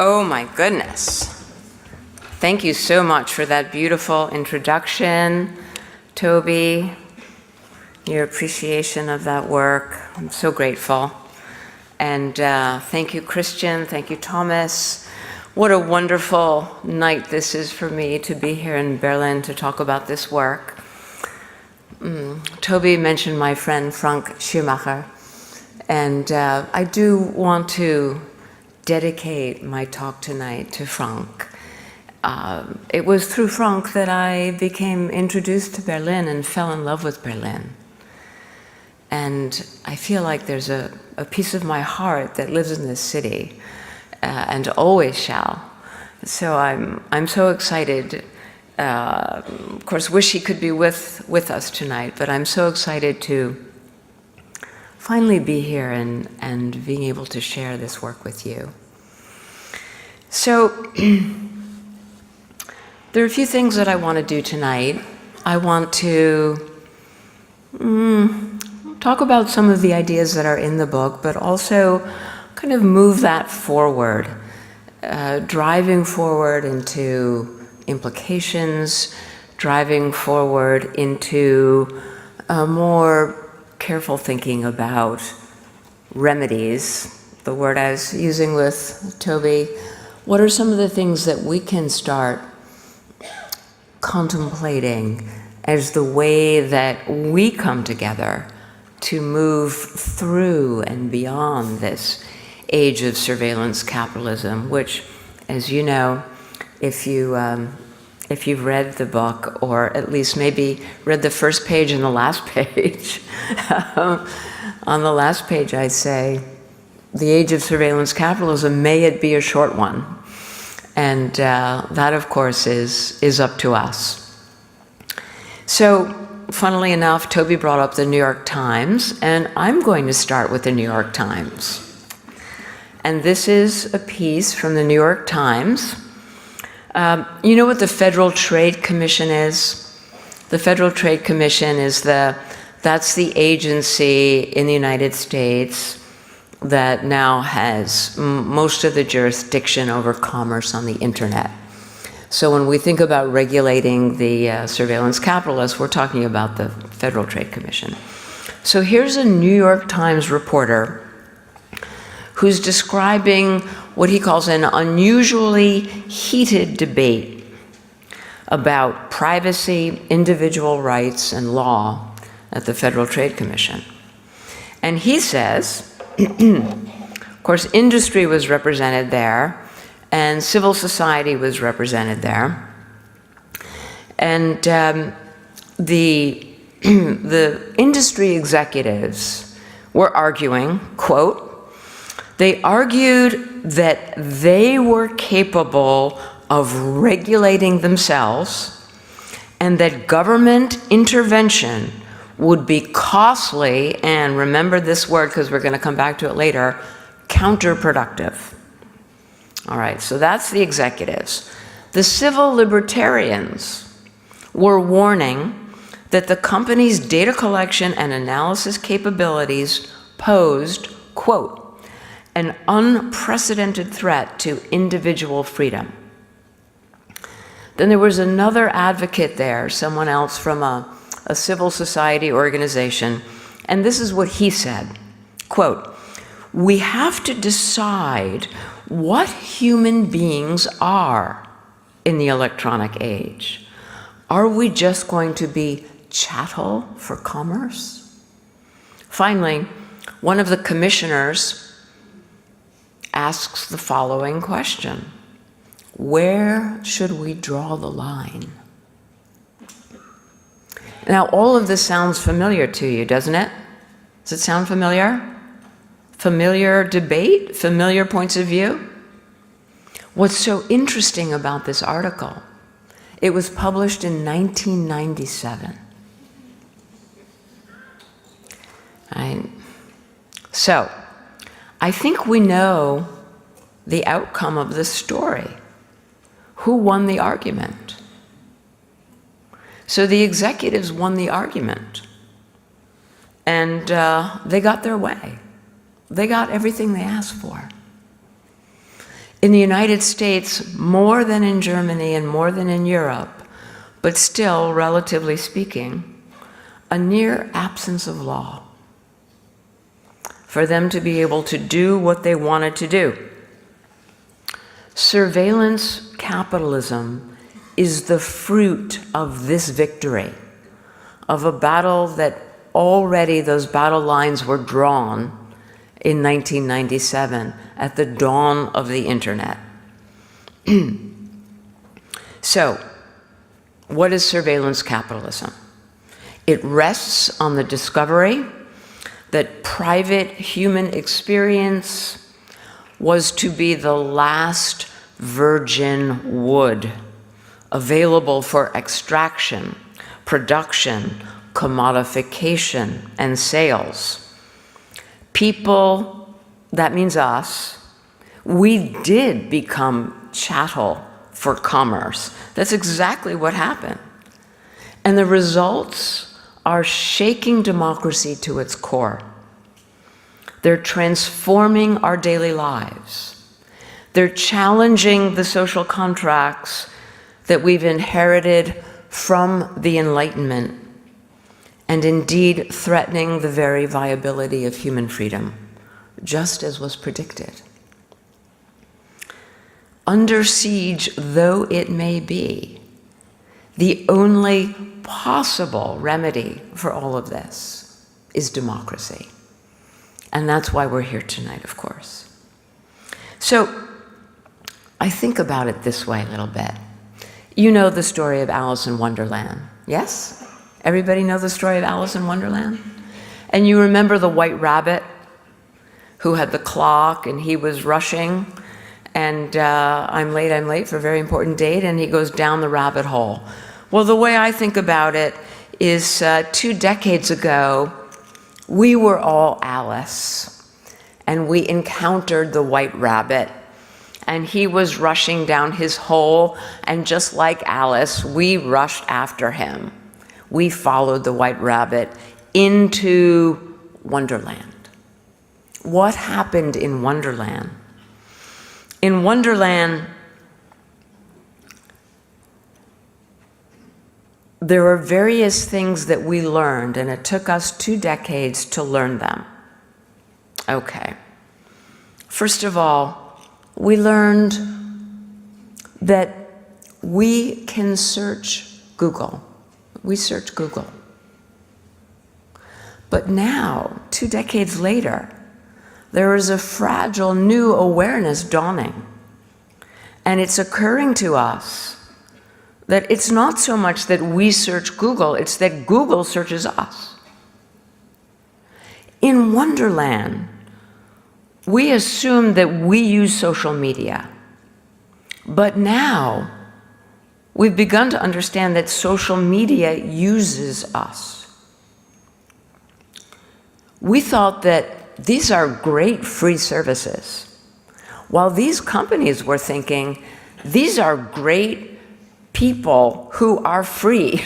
Oh my goodness. Thank you so much for that beautiful introduction, Toby. Your appreciation of that work. I'm so grateful. And thank you, Christian. Thank you, Thomas. What a wonderful night this is for me to be here in Berlin to talk about this work. Toby mentioned my friend Frank Schumacher, and I do want to dedicate my talk tonight to Frank. It was through Frank that I became introduced to Berlin and fell in love with Berlin. And I feel like there's a piece of my heart that lives in this city, and always shall. So I'm so excited. Of course, wish he could be with us tonight, but I'm so excited to finally be here and being able to share this work with you. So there are a few things that I want to do tonight. I want to talk about some of the ideas that are in the book, but also kind of move that forward, driving forward into implications, driving forward into a more careful thinking about remedies, the word I was using with Toby. What are some of the things that we can start contemplating as the way that we come together to move through and beyond this age of surveillance capitalism, which, as you know, if you've read the book, or at least maybe read the first page and the last page, on the last page I say, the age of surveillance capitalism, may it be a short one. And that, of course, is up to us. So, funnily enough, Toby brought up the New York Times, and I'm going to start with the New York Times. And this is a piece from the New York Times. You know what the Federal Trade Commission is? The Federal Trade Commission is that's the agency in the United States that now has most of the jurisdiction over commerce on the internet. So when we think about regulating the surveillance capitalists, we're talking about the Federal Trade Commission. So here's a New York Times reporter who's describing what he calls an unusually heated debate about privacy, individual rights, and law at the Federal Trade Commission. And he says, of course, industry was represented there, and civil society was represented there. And the industry executives were arguing, quote, they argued that they were capable of regulating themselves and that government intervention would be costly, and remember this word because we're going to come back to it later, counterproductive. All right, so that's the executives. The civil libertarians were warning that the company's data collection and analysis capabilities posed, quote, an unprecedented threat to individual freedom. Then there was another advocate there, someone else from a civil society organization, and this is what he said, quote, we have to decide what human beings are in the electronic age. Are we just going to be chattel for commerce? Finally, one of the commissioners asks the following question: where should we draw the line? Now, all of this sounds familiar to you, doesn't it? Does it sound familiar? Familiar debate? Familiar points of view? What's so interesting about this article, it was published in 1997. So, I think we know the outcome of this story. Who won the argument? So the executives won the argument, and they got their way. They got everything they asked for. In the United States, more than in Germany and more than in Europe, but still, relatively speaking, a near absence of law for them to be able to do what they wanted to do. Surveillance capitalism is the fruit of this victory, of a battle that already those battle lines were drawn in 1997 at the dawn of the internet. So, what is surveillance capitalism? It rests on the discovery that private human experience was to be the last virgin wood available for extraction, production, commodification, and sales. People, that means us, we did become chattel for commerce. That's exactly what happened. And the results are shaking democracy to its core. They're transforming our daily lives. They're challenging the social contracts that we've inherited from the Enlightenment, and indeed threatening the very viability of human freedom, just as was predicted. Under siege though it may be, the only possible remedy for all of this is democracy. And that's why we're here tonight, of course. So I think about it this way a little bit. You know the story of Alice in Wonderland, yes? Everybody know the story of Alice in Wonderland? And you remember the white rabbit who had the clock and he was rushing and I'm late for a very important date, and he goes down the rabbit hole. Well, the way I think about it is 2 decades ago, we were all Alice and we encountered the white rabbit and he was rushing down his hole, and just like Alice, we rushed after him. We followed the white rabbit into Wonderland. What happened in Wonderland? In Wonderland, there were various things that we learned, and it took us 2 decades to learn them. Okay. First of all, we learned that we can search Google. We search Google. But now, 2 decades later, there is a fragile new awareness dawning. And it's occurring to us that it's not so much that we search Google, it's that Google searches us. In Wonderland, we assume that we use social media. But now, we've begun to understand that social media uses us. We thought that these are great free services, while these companies were thinking, these are great people who are free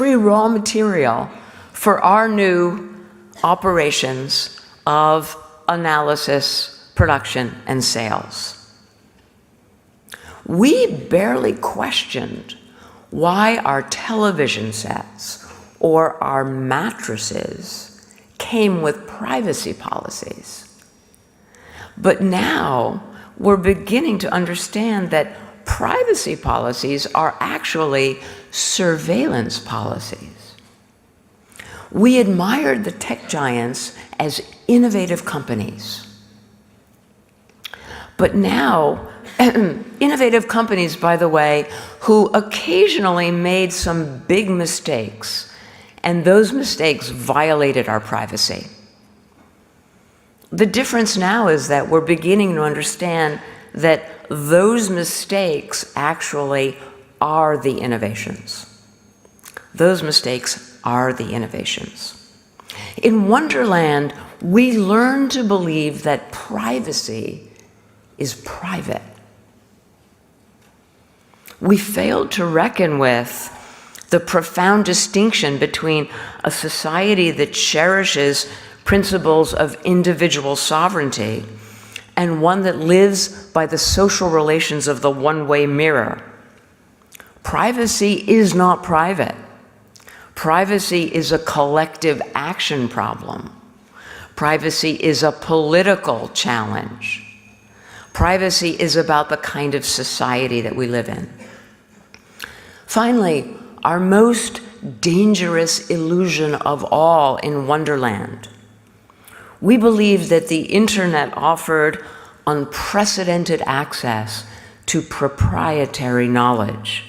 raw material for our new operations of analysis, production, and sales. We barely questioned why our television sets or our mattresses came with privacy policies. But now we're beginning to understand that privacy policies are actually surveillance policies. We admired the tech giants as innovative companies. But now, innovative companies, by the way, who occasionally made some big mistakes, and those mistakes violated our privacy. The difference now is that we're beginning to understand that those mistakes actually are the innovations. Those mistakes are the innovations. In Wonderland, we learn to believe that privacy is private. We failed to reckon with the profound distinction between a society that cherishes principles of individual sovereignty and one that lives by the social relations of the one-way mirror. Privacy is not private. Privacy is a collective action problem. Privacy is a political challenge. Privacy is about the kind of society that we live in. Finally, our most dangerous illusion of all in Wonderland. We believe that the internet offered unprecedented access to proprietary knowledge.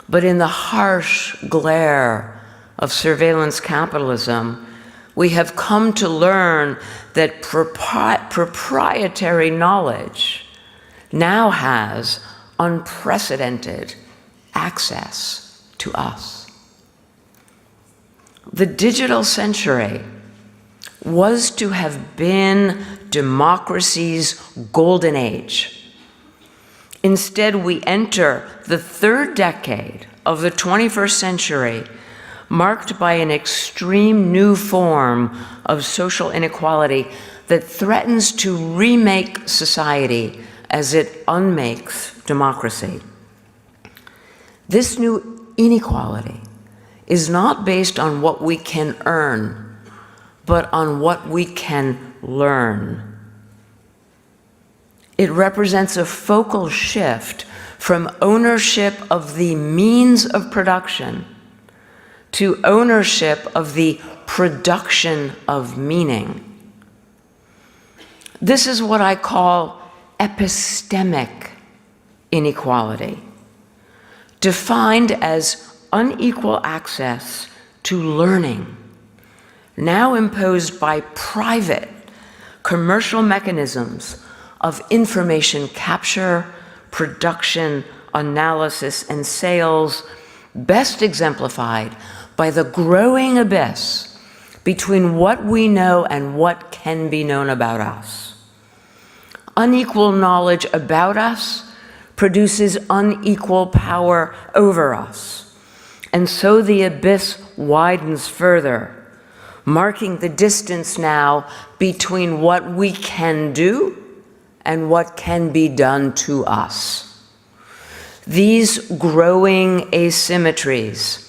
But in the harsh glare of surveillance capitalism, we have come to learn that proprietary knowledge now has unprecedented access to us. The digital century was to have been democracy's golden age. Instead, we enter the third decade of the 21st century marked by an extreme new form of social inequality that threatens to remake society as it unmakes democracy. This new inequality is not based on what we can earn, but on what we can learn. It represents a focal shift from ownership of the means of production to ownership of the production of meaning. This is what I call epistemic inequality, defined as unequal access to learning, now imposed by private commercial mechanisms of information capture, production, analysis, and sales, best exemplified by the growing abyss between what we know and what can be known about us. Unequal knowledge about us produces unequal power over us, and so the abyss widens further, marking the distance now between what we can do and what can be done to us. These growing asymmetries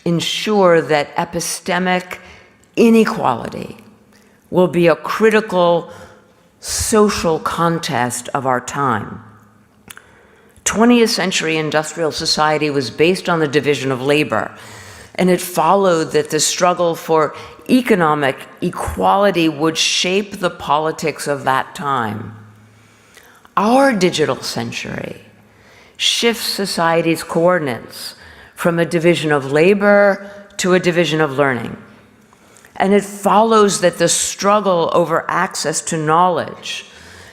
ensure that epistemic inequality will be a critical social contest of our time. 20th century industrial society was based on the division of labor, and it followed that the struggle for economic equality would shape the politics of that time. Our digital century shifts society's coordinates from a division of labor to a division of learning. And it follows that the struggle over access to knowledge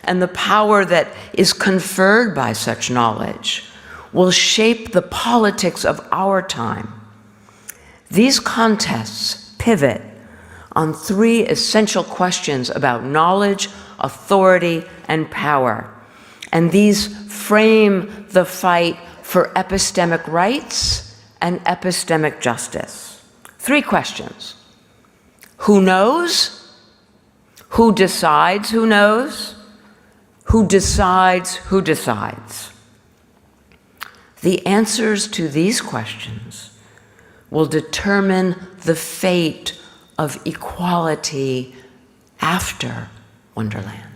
and the power that is conferred by such knowledge will shape the politics of our time. These contests pivot on three essential questions about knowledge, authority, and power. And these frame the fight for epistemic rights and epistemic justice. Three questions. Who knows? Who decides who knows? Who decides who decides? The answers to these questions will determine the fate of equality after Wonderland.